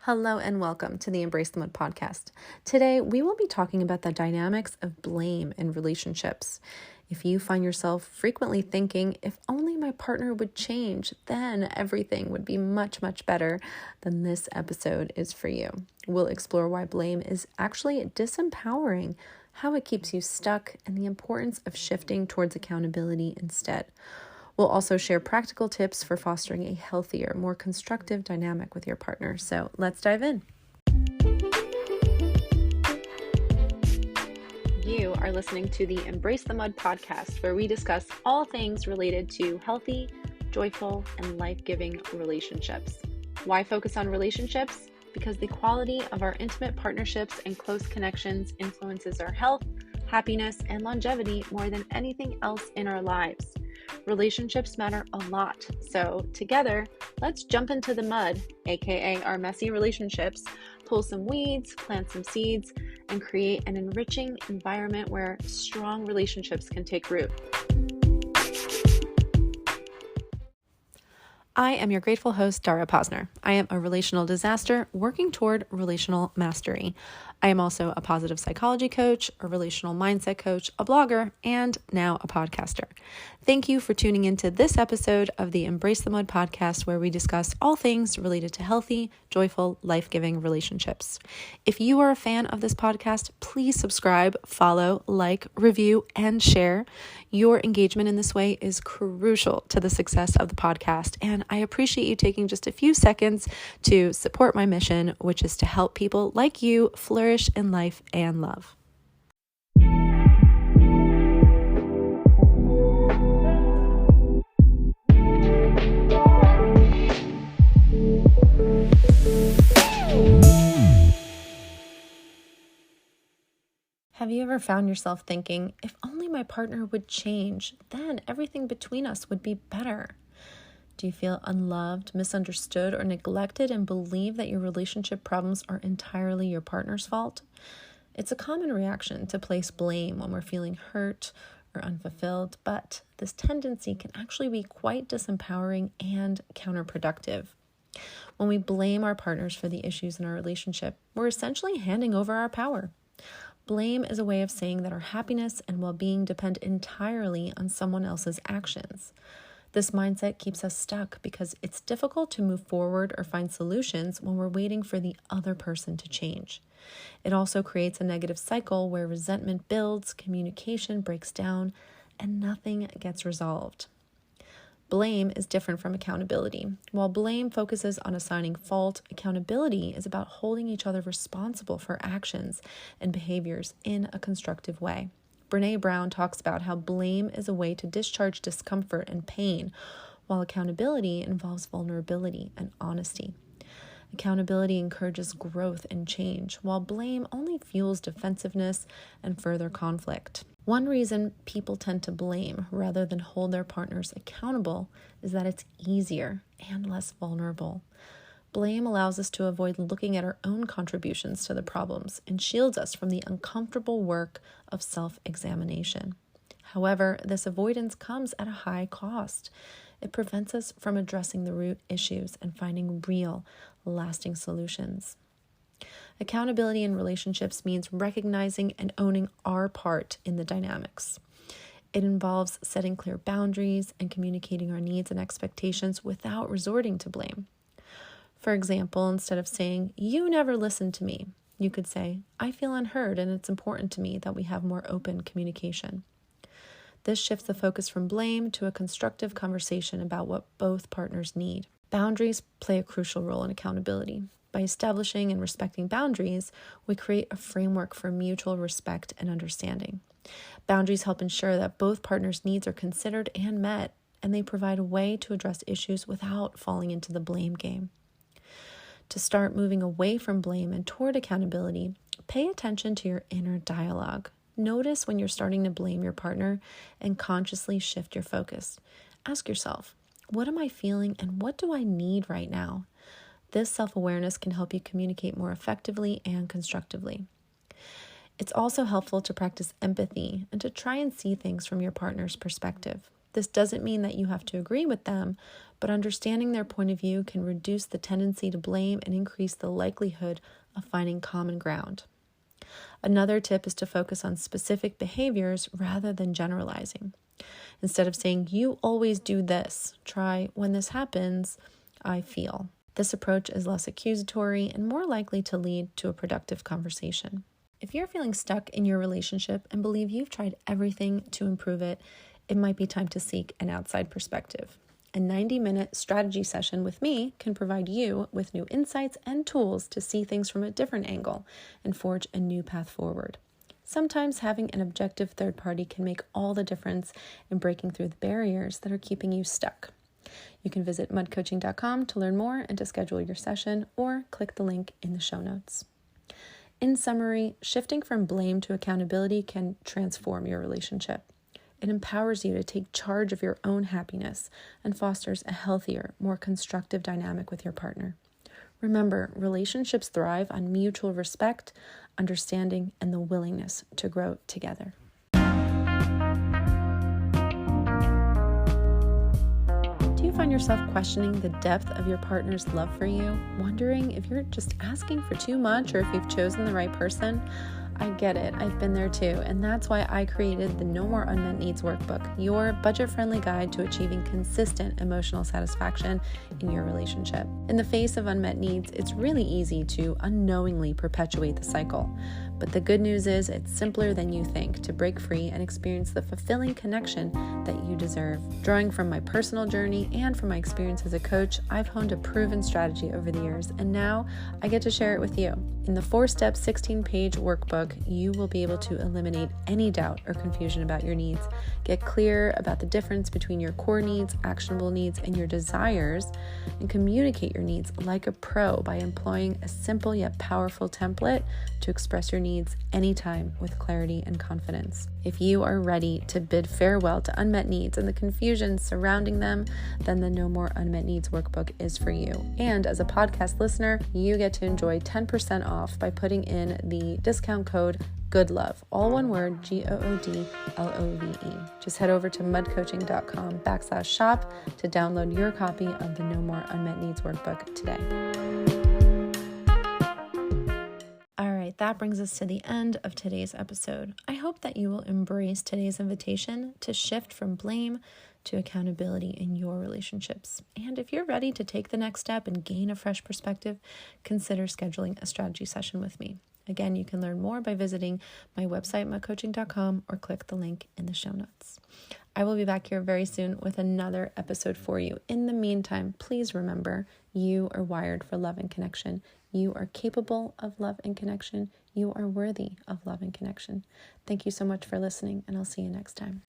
Hello and welcome to the Embrace the Mud podcast. Today, we will be talking about the dynamics of blame in relationships. If you find yourself frequently thinking, if only my partner would change, then everything would be much, much better, then this episode is for you. We'll explore why blame is actually disempowering, how it keeps you stuck, and the importance of shifting towards accountability instead. We'll also share practical tips for fostering a healthier, more constructive dynamic with your partner. So let's dive in. You are listening to the Embrace the Mud podcast, where we discuss all things related to healthy, joyful, and life-giving relationships. Why focus on relationships? Because the quality of our intimate partnerships and close connections influences our health, happiness, and longevity more than anything else in our lives. Relationships matter a lot. So together, let's jump into the mud, aka our messy relationships, pull some weeds, plant some seeds, and create an enriching environment where strong relationships can take root. I am your grateful host, Dara Posner. I am a relational disaster working toward relational mastery. I am also a positive psychology coach, a relational mindset coach, a blogger, and now a podcaster. Thank you for tuning into this episode of the Embrace the Mud podcast, where we discuss all things related to healthy, joyful, life-giving relationships. If you are a fan of this podcast, please subscribe, follow, like, review, and share. Your engagement in this way is crucial to the success of the podcast, and I appreciate you taking just a few seconds to support my mission, which is to help people like you flourish in life and love. Have you ever found yourself thinking, if only my partner would change, then everything between us would be better? Do you feel unloved, misunderstood, or neglected and believe that your relationship problems are entirely your partner's fault? It's a common reaction to place blame when we're feeling hurt or unfulfilled, but this tendency can actually be quite disempowering and counterproductive. When we blame our partners for the issues in our relationship, we're essentially handing over our power. Blame is a way of saying that our happiness and well-being depend entirely on someone else's actions. This mindset keeps us stuck because it's difficult to move forward or find solutions when we're waiting for the other person to change. It also creates a negative cycle where resentment builds, communication breaks down, and nothing gets resolved. Blame is different from accountability. While blame focuses on assigning fault, accountability is about holding each other responsible for actions and behaviors in a constructive way. Brené Brown talks about how blame is a way to discharge discomfort and pain, while accountability involves vulnerability and honesty. Accountability encourages growth and change, while blame only fuels defensiveness and further conflict. One reason people tend to blame rather than hold their partners accountable is that it's easier and less vulnerable. Blame allows us to avoid looking at our own contributions to the problems and shields us from the uncomfortable work of self-examination. However, this avoidance comes at a high cost. It prevents us from addressing the root issues and finding real, lasting solutions. Accountability in relationships means recognizing and owning our part in the dynamics. It involves setting clear boundaries and communicating our needs and expectations without resorting to blame. For example, instead of saying, "You never listened to me," you could say, "I feel unheard and it's important to me that we have more open communication." This shifts the focus from blame to a constructive conversation about what both partners need. Boundaries play a crucial role in accountability. By establishing and respecting boundaries, we create a framework for mutual respect and understanding. Boundaries help ensure that both partners' needs are considered and met, and they provide a way to address issues without falling into the blame game. To start moving away from blame and toward accountability, pay attention to your inner dialogue. Notice when you're starting to blame your partner and consciously shift your focus. Ask yourself, what am I feeling and what do I need right now? This self-awareness can help you communicate more effectively and constructively. It's also helpful to practice empathy and to try and see things from your partner's perspective. This doesn't mean that you have to agree with them, but understanding their point of view can reduce the tendency to blame and increase the likelihood of finding common ground. Another tip is to focus on specific behaviors rather than generalizing. Instead of saying, "You always do this," try, "When this happens, I feel." This approach is less accusatory and more likely to lead to a productive conversation. If you're feeling stuck in your relationship and believe you've tried everything to improve it, it might be time to seek an outside perspective. A 90-minute strategy session with me can provide you with new insights and tools to see things from a different angle and forge a new path forward. Sometimes having an objective third party can make all the difference in breaking through the barriers that are keeping you stuck. You can visit mudcoaching.com to learn more and to schedule your session, or click the link in the show notes. In summary, shifting from blame to accountability can transform your relationship. It empowers you to take charge of your own happiness and fosters a healthier, more constructive dynamic with your partner. Remember, relationships thrive on mutual respect, understanding, and the willingness to grow together. Do you find yourself questioning the depth of your partner's love for you, wondering if you're just asking for too much or if you've chosen the right person? I get it. I've been there too. And that's why I created the No More Unmet Needs Workbook, your budget-friendly guide to achieving consistent emotional satisfaction in your relationship. In the face of unmet needs, it's really easy to unknowingly perpetuate the cycle. But the good news is it's simpler than you think to break free and experience the fulfilling connection that you deserve. Drawing from my personal journey and from my experience as a coach, I've honed a proven strategy over the years, and now I get to share it with you. In the 4-step, 16-page workbook, you will be able to eliminate any doubt or confusion about your needs, get clear about the difference between your core needs, actionable needs, and your desires, and communicate your needs like a pro by employing a simple yet powerful template to express your needs anytime with clarity and confidence. If you are ready to bid farewell to unmet needs and the confusion surrounding them, then the No More Unmet Needs Workbook is for you. And as a podcast listener, you get to enjoy 10% off by putting in the discount code GOODLOVE, all one word, GOODLOVE. Just head over to mudcoaching.com/shop to download your copy of the No More Unmet Needs Workbook today. All right, that brings us to the end of today's episode. I hope that you will embrace today's invitation to shift from blame to accountability in your relationships. And if you're ready to take the next step and gain a fresh perspective, consider scheduling a strategy session with me. Again, you can learn more by visiting my website, mudcoaching.com, or click the link in the show notes. I will be back here very soon with another episode for you. In the meantime, please remember, you are wired for love and connection. You are capable of love and connection. You are worthy of love and connection. Thank you so much for listening, and I'll see you next time.